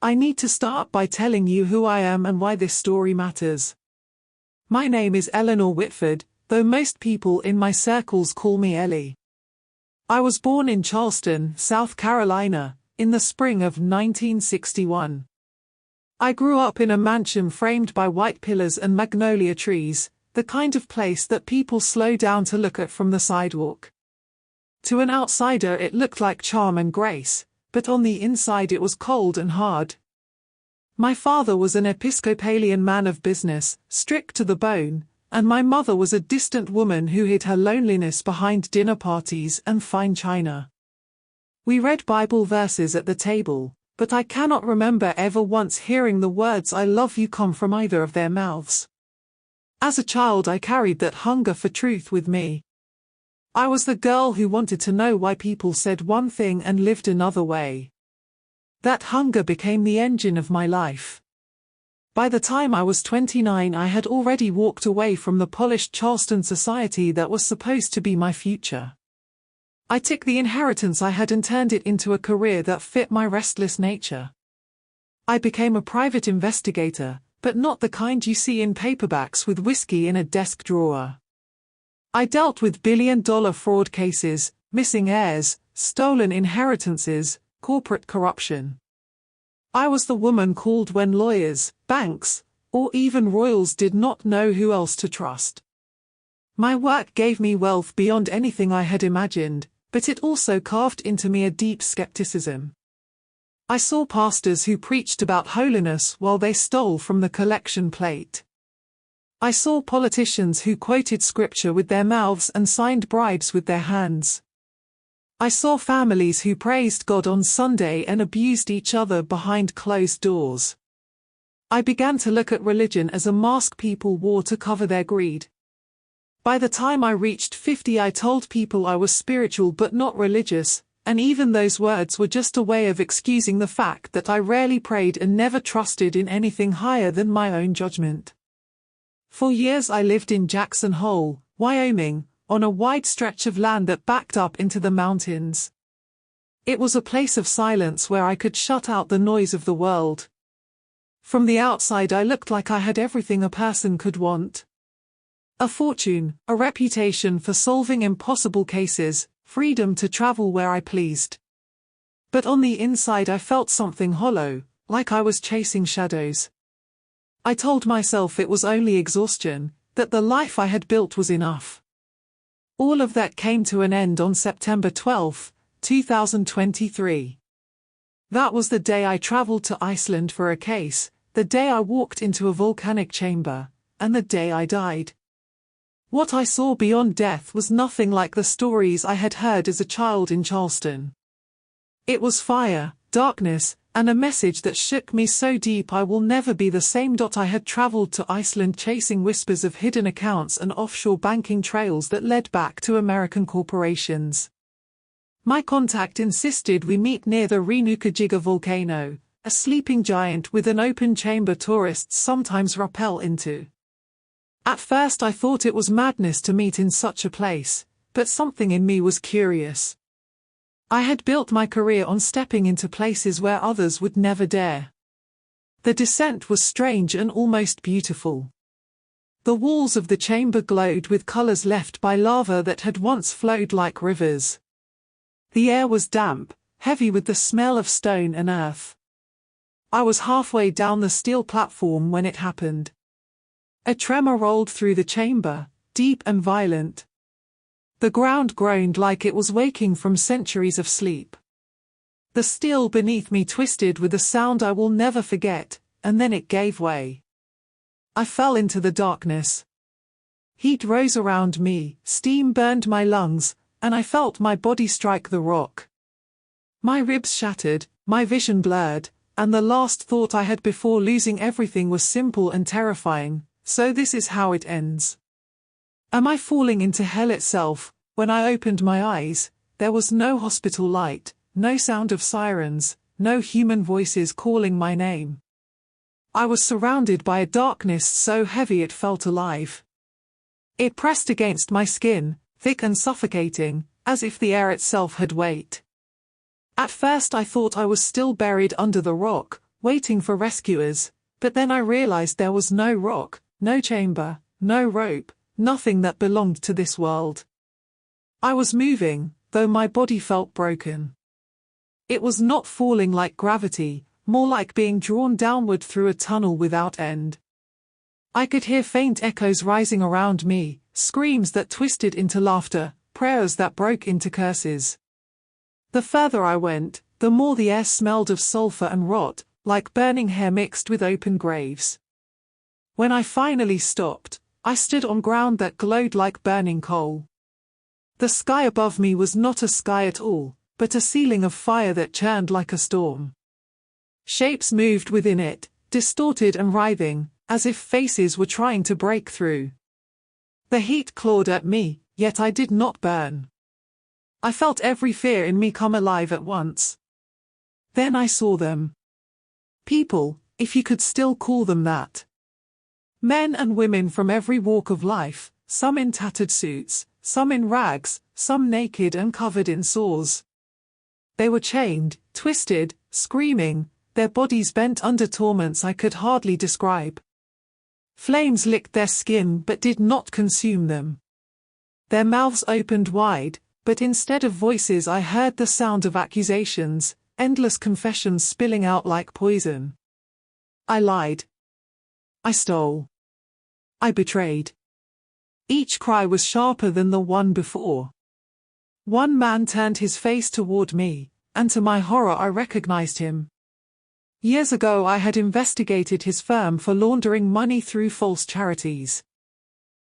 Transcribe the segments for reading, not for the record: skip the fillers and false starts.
I need to start by telling you who I am and why this story matters. My name is Eleanor Whitford, though most people in my circles call me Ellie. I was born in Charleston, South Carolina, in the spring of 1961. I grew up in a mansion framed by white pillars and magnolia trees, the kind of place that people slow down to look at from the sidewalk. To an outsider it looked like charm and grace, but on the inside it was cold and hard. My father was an Episcopalian man of business, strict to the bone, and my mother was a distant woman who hid her loneliness behind dinner parties and fine china. We read Bible verses at the table, but I cannot remember ever once hearing the words "I love you" come from either of their mouths. As a child I carried that hunger for truth with me. I was the girl who wanted to know why people said one thing and lived another way. That hunger became the engine of my life. By the time I was 29, I had already walked away from the polished Charleston society that was supposed to be my future. I took the inheritance I had and turned it into a career that fit my restless nature. I became a private investigator, but not the kind you see in paperbacks with whiskey in a desk drawer. I dealt with billion-dollar fraud cases, missing heirs, stolen inheritances, corporate corruption. I was the woman called when lawyers, banks, or even royals did not know who else to trust. My work gave me wealth beyond anything I had imagined, but it also carved into me a deep skepticism. I saw pastors who preached about holiness while they stole from the collection plate. I saw politicians who quoted scripture with their mouths and signed bribes with their hands. I saw families who praised God on Sunday and abused each other behind closed doors. I began to look at religion as a mask people wore to cover their greed. By the time I reached 50, I told people I was spiritual but not religious, and even those words were just a way of excusing the fact that I rarely prayed and never trusted in anything higher than my own judgment. For years I lived in Jackson Hole, Wyoming, on a wide stretch of land that backed up into the mountains. It was a place of silence where I could shut out the noise of the world. From the outside I looked like I had everything a person could want. A fortune, a reputation for solving impossible cases, freedom to travel where I pleased. But on the inside I felt something hollow, like I was chasing shadows. I told myself it was only exhaustion, that the life I had built was enough. All of that came to an end on September 12, 2023. That was the day I traveled to Iceland for a case, the day I walked into a volcanic chamber, and the day I died. What I saw beyond death was nothing like the stories I had heard as a child in Charleston. It was fire, darkness, and a message that shook me so deep I will never be the same. I had traveled to Iceland chasing whispers of hidden accounts and offshore banking trails that led back to American corporations. My contact insisted we meet near the Renukajiga volcano, a sleeping giant with an open chamber tourists sometimes rappel into. At first I thought it was madness to meet in such a place, but something in me was curious. I had built my career on stepping into places where others would never dare. The descent was strange and almost beautiful. The walls of the chamber glowed with colors left by lava that had once flowed like rivers. The air was damp, heavy with the smell of stone and earth. I was halfway down the steel platform when it happened. A tremor rolled through the chamber, deep and violent. The ground groaned like it was waking from centuries of sleep. The steel beneath me twisted with a sound I will never forget, and then it gave way. I fell into the darkness. Heat rose around me, steam burned my lungs, and I felt my body strike the rock. My ribs shattered, my vision blurred, and the last thought I had before losing everything was simple and terrifying: so this is how it ends. Am I falling into hell itself? When I opened my eyes, there was no hospital light, no sound of sirens, no human voices calling my name. I was surrounded by a darkness so heavy it felt alive. It pressed against my skin, thick and suffocating, as if the air itself had weight. At first I thought I was still buried under the rock, waiting for rescuers, but then I realized there was no rock, no chamber, no rope, nothing that belonged to this world. I was moving, though my body felt broken. It was not falling like gravity, more like being drawn downward through a tunnel without end. I could hear faint echoes rising around me, screams that twisted into laughter, prayers that broke into curses. The further I went, the more the air smelled of sulfur and rot, like burning hair mixed with open graves. When I finally stopped, I stood on ground that glowed like burning coal. The sky above me was not a sky at all, but a ceiling of fire that churned like a storm. Shapes moved within it, distorted and writhing, as if faces were trying to break through. The heat clawed at me, yet I did not burn. I felt every fear in me come alive at once. Then I saw them. People, if you could still call them that. Men and women from every walk of life, some in tattered suits, some in rags, some naked and covered in sores. They were chained, twisted, screaming, their bodies bent under torments I could hardly describe. Flames licked their skin but did not consume them. Their mouths opened wide, but instead of voices I heard the sound of accusations, endless confessions spilling out like poison. I lied. I stole. I betrayed. Each cry was sharper than the one before. One man turned his face toward me, and to my horror I recognized him. Years ago I had investigated his firm for laundering money through false charities.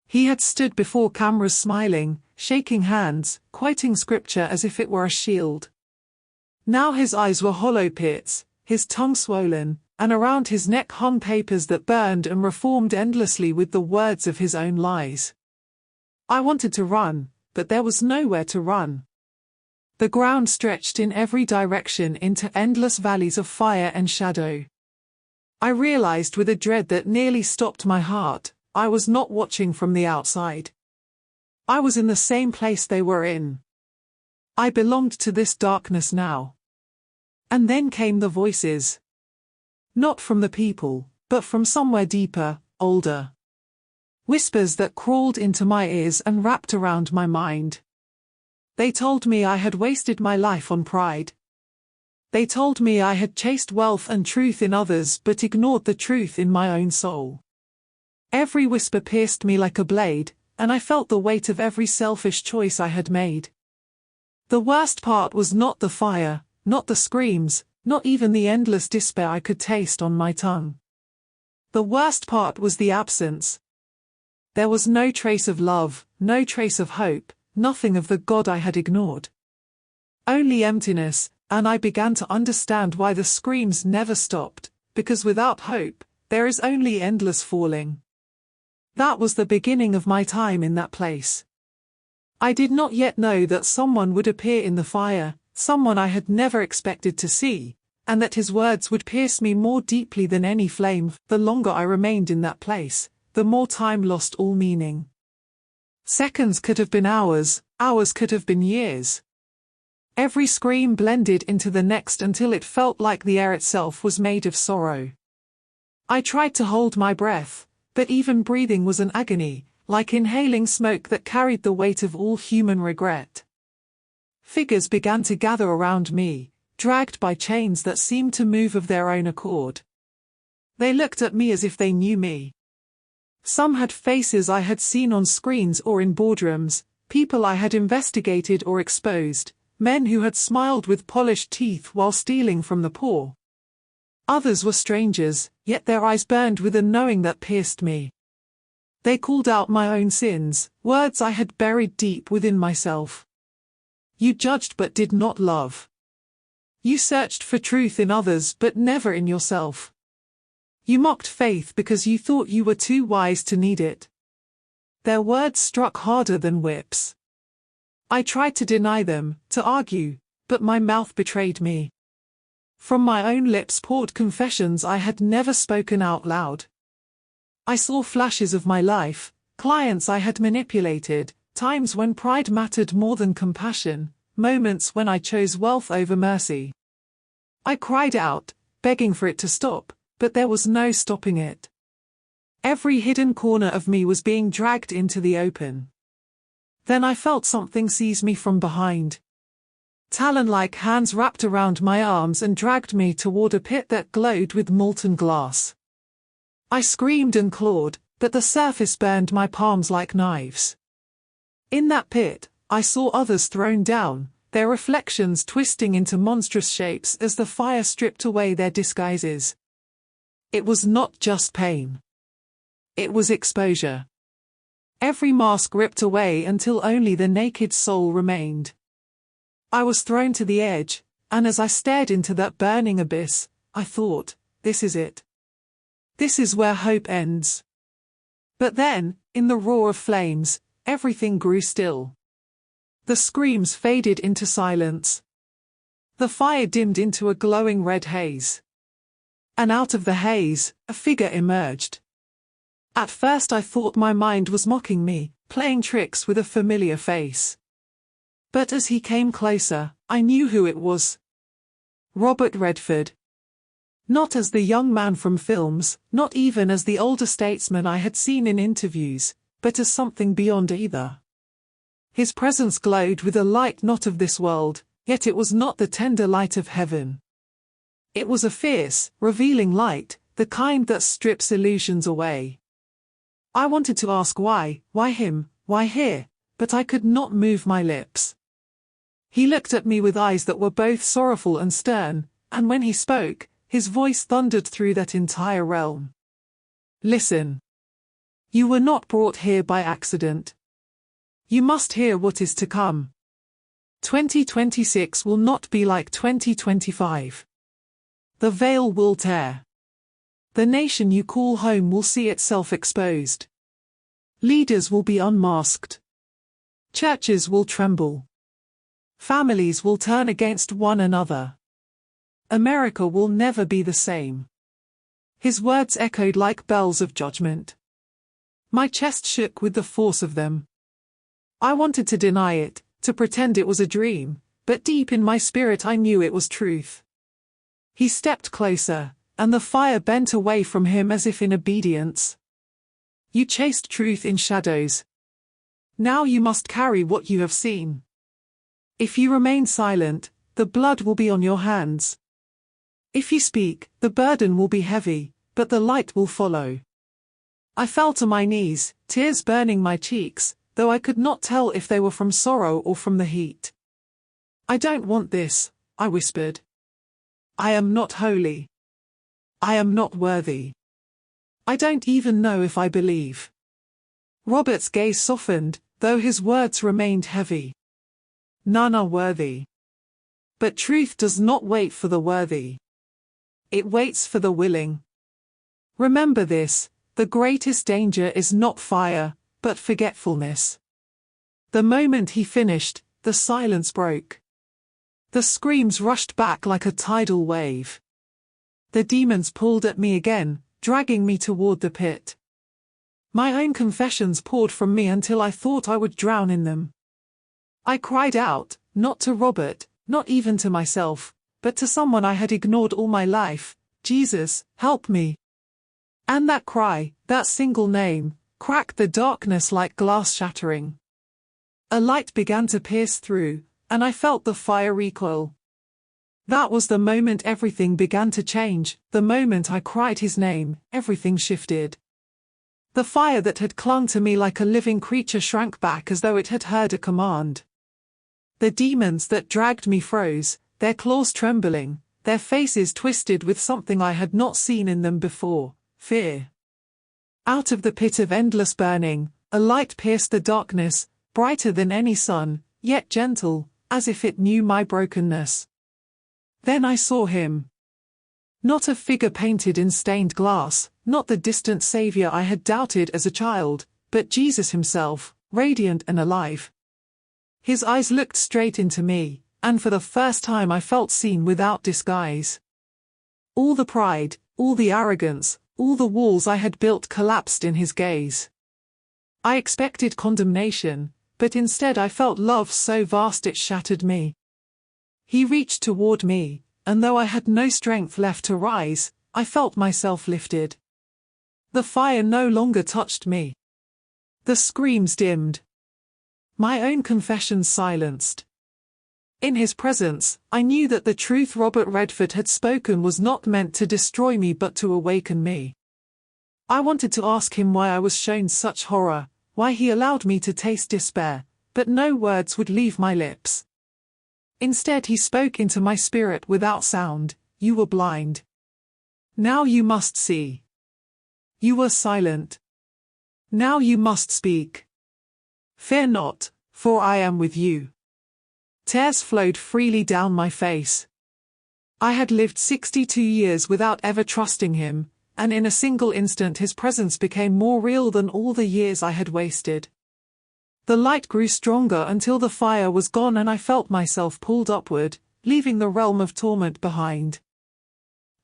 He had stood before cameras smiling, shaking hands, quoting scripture as if it were a shield. Now his eyes were hollow pits, his tongue swollen, and around his neck hung papers that burned and reformed endlessly with the words of his own lies. I wanted to run, but there was nowhere to run. The ground stretched in every direction into endless valleys of fire and shadow. I realized with a dread that nearly stopped my heart, I was not watching from the outside. I was in the same place they were in. I belonged to this darkness now. And then came the voices. Not from the people, but from somewhere deeper, older. Whispers that crawled into my ears and wrapped around my mind. They told me I had wasted my life on pride. They told me I had chased wealth and truth in others but ignored the truth in my own soul. Every whisper pierced me like a blade, and I felt the weight of every selfish choice I had made. The worst part was not the fire, not the screams, not even the endless despair I could taste on my tongue. The worst part was the absence. There was no trace of love, no trace of hope, nothing of the God I had ignored. Only emptiness, and I began to understand why the screams never stopped, because without hope, there is only endless falling. That was the beginning of my time in that place. I did not yet know that someone would appear in the fire, someone I had never expected to see, and that his words would pierce me more deeply than any flame. The longer I remained in that place, the more time lost all meaning. Seconds could have been hours, hours could have been years. Every scream blended into the next until it felt like the air itself was made of sorrow. I tried to hold my breath, but even breathing was an agony, like inhaling smoke that carried the weight of all human regret. Figures began to gather around me, dragged by chains that seemed to move of their own accord. They looked at me as if they knew me. Some had faces I had seen on screens or in boardrooms, people I had investigated or exposed, men who had smiled with polished teeth while stealing from the poor. Others were strangers, yet their eyes burned with a knowing that pierced me. They called out my own sins, words I had buried deep within myself. You judged but did not love. You searched for truth in others but never in yourself. You mocked faith because you thought you were too wise to need it. Their words struck harder than whips. I tried to deny them, to argue, but my mouth betrayed me. From my own lips poured confessions I had never spoken out loud. I saw flashes of my life, clients I had manipulated, times when pride mattered more than compassion, moments when I chose wealth over mercy. I cried out, begging for it to stop, but there was no stopping it. Every hidden corner of me was being dragged into the open. Then I felt something seize me from behind. Talon-like hands wrapped around my arms and dragged me toward a pit that glowed with molten glass. I screamed and clawed, but the surface burned my palms like knives. In that pit, I saw others thrown down, their reflections twisting into monstrous shapes as the fire stripped away their disguises. It was not just pain. It was exposure. Every mask ripped away until only the naked soul remained. I was thrown to the edge, and as I stared into that burning abyss, I thought, this is it. This is where hope ends. But then, in the roar of flames, everything grew still. The screams faded into silence. The fire dimmed into a glowing red haze. And out of the haze, a figure emerged. At first I thought my mind was mocking me, playing tricks with a familiar face. But as he came closer, I knew who it was. Robert Redford. Not as the young man from films, not even as the older statesman I had seen in interviews, but as something beyond either. His presence glowed with a light not of this world, yet it was not the tender light of heaven. It was a fierce, revealing light, the kind that strips illusions away. I wanted to ask why him, why here, but I could not move my lips. He looked at me with eyes that were both sorrowful and stern, and when he spoke, his voice thundered through that entire realm. Listen. You were not brought here by accident. You must hear what is to come. 2026 will not be like 2025. The veil will tear. The nation you call home will see itself exposed. Leaders will be unmasked. Churches will tremble. Families will turn against one another. America will never be the same. His words echoed like bells of judgment. My chest shook with the force of them. I wanted to deny it, to pretend it was a dream, but deep in my spirit I knew it was truth. He stepped closer, and the fire bent away from him as if in obedience. You chased truth in shadows. Now you must carry what you have seen. If you remain silent, the blood will be on your hands. If you speak, the burden will be heavy, but the light will follow. I fell to my knees, tears burning my cheeks, though I could not tell if they were from sorrow or from the heat. I don't want this, I whispered. I am not holy. I am not worthy. I don't even know if I believe. Robert's gaze softened, though his words remained heavy. None are worthy. But truth does not wait for the worthy. It waits for the willing. Remember this, the greatest danger is not fire, but forgetfulness. The moment he finished, the silence broke. The screams rushed back like a tidal wave. The demons pulled at me again, dragging me toward the pit. My own confessions poured from me until I thought I would drown in them. I cried out, not to Robert, not even to myself, but to someone I had ignored all my life, Jesus, help me. And that cry, that single name, cracked the darkness like glass shattering. A light began to pierce through, and I felt the fire recoil. That was the moment everything began to change, the moment I cried his name, everything shifted. The fire that had clung to me like a living creature shrank back as though it had heard a command. The demons that dragged me froze, their claws trembling, their faces twisted with something I had not seen in them before, fear. Out of the pit of endless burning, a light pierced the darkness, brighter than any sun, yet gentle, as if it knew my brokenness. Then I saw him. Not a figure painted in stained glass, not the distant Savior I had doubted as a child, but Jesus himself, radiant and alive. His eyes looked straight into me, and for the first time I felt seen without disguise. All the pride, all the arrogance, all the walls I had built collapsed in his gaze. I expected condemnation, but instead I felt love so vast it shattered me. He reached toward me, and though I had no strength left to rise, I felt myself lifted. The fire no longer touched me. The screams dimmed. My own confessions silenced. In his presence, I knew that the truth Robert Redford had spoken was not meant to destroy me but to awaken me. I wanted to ask him why I was shown such horror, why he allowed me to taste despair, but no words would leave my lips. Instead he spoke into my spirit without sound. You were blind. Now you must see. You were silent. Now you must speak. Fear not, for I am with you. Tears flowed freely down my face. I had lived 62 years without ever trusting him, and in a single instant his presence became more real than all the years I had wasted. The light grew stronger until the fire was gone and I felt myself pulled upward, leaving the realm of torment behind.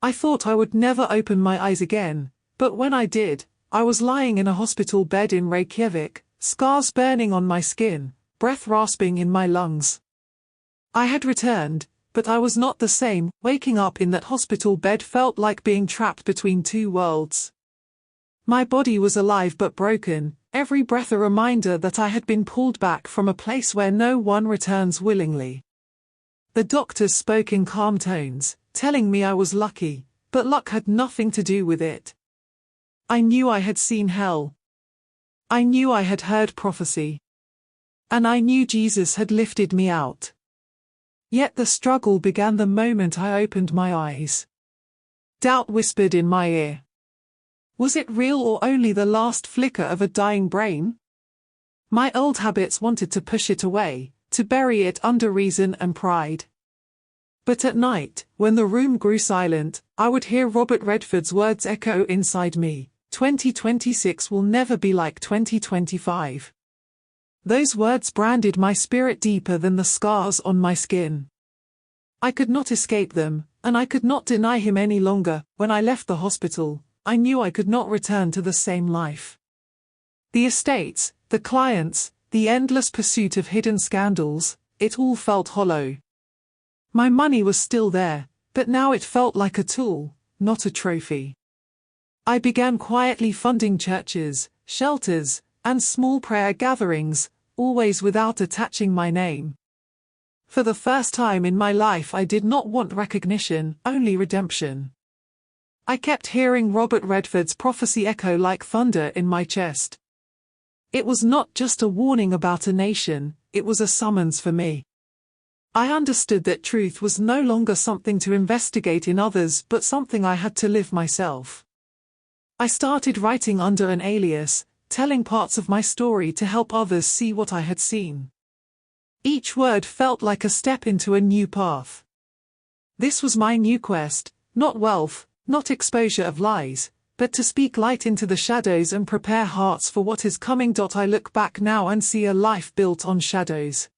I thought I would never open my eyes again, but when I did, I was lying in a hospital bed in Reykjavik, scars burning on my skin, breath rasping in my lungs. I had returned, but I was not the same. Waking up in that hospital bed felt like being trapped between two worlds. My body was alive but broken, every breath a reminder that I had been pulled back from a place where no one returns willingly. The doctors spoke in calm tones, telling me I was lucky, but luck had nothing to do with it. I knew I had seen hell. I knew I had heard prophecy. And I knew Jesus had lifted me out. Yet the struggle began the moment I opened my eyes. Doubt whispered in my ear. Was it real or only the last flicker of a dying brain? My old habits wanted to push it away, to bury it under reason and pride. But at night, when the room grew silent, I would hear Robert Redford's words echo inside me. 2026 will never be like 2025. Those words branded my spirit deeper than the scars on my skin. I could not escape them, and I could not deny him any longer. When I left the hospital, I knew I could not return to the same life. The estates, the clients, the endless pursuit of hidden scandals, it all felt hollow. My money was still there, but now it felt like a tool, not a trophy. I began quietly funding churches, shelters, and small prayer gatherings, always without attaching my name. For the first time in my life I did not want recognition, only redemption. I kept hearing Robert Redford's prophecy echo like thunder in my chest. It was not just a warning about a nation, it was a summons for me. I understood that truth was no longer something to investigate in others but something I had to live myself. I started writing under an alias, telling parts of my story to help others see what I had seen. Each word felt like a step into a new path. This was my new quest, not wealth, not exposure of lies, but to speak light into the shadows and prepare hearts for what is coming. I look back now and see a life built on shadows.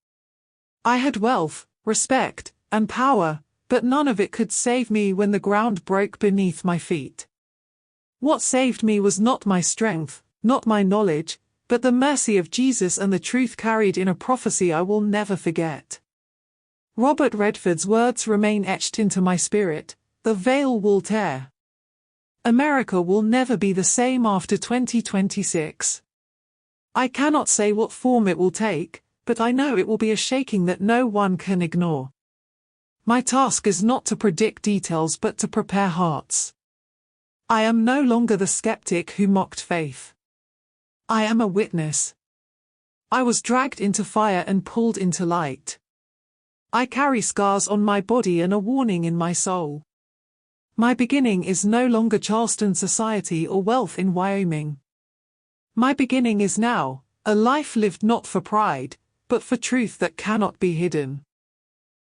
I had wealth, respect, and power, but none of it could save me when the ground broke beneath my feet. What saved me was not my strength, not my knowledge, but the mercy of Jesus and the truth carried in a prophecy I will never forget. Robert Redford's words remain etched into my spirit. The veil will tear. America will never be the same after 2026. I cannot say what form it will take, but I know it will be a shaking that no one can ignore. My task is not to predict details but to prepare hearts. I am no longer the skeptic who mocked faith. I am a witness. I was dragged into fire and pulled into light. I carry scars on my body and a warning in my soul. My beginning is no longer Charleston society or wealth in Wyoming. My beginning is now, a life lived not for pride, but for truth that cannot be hidden.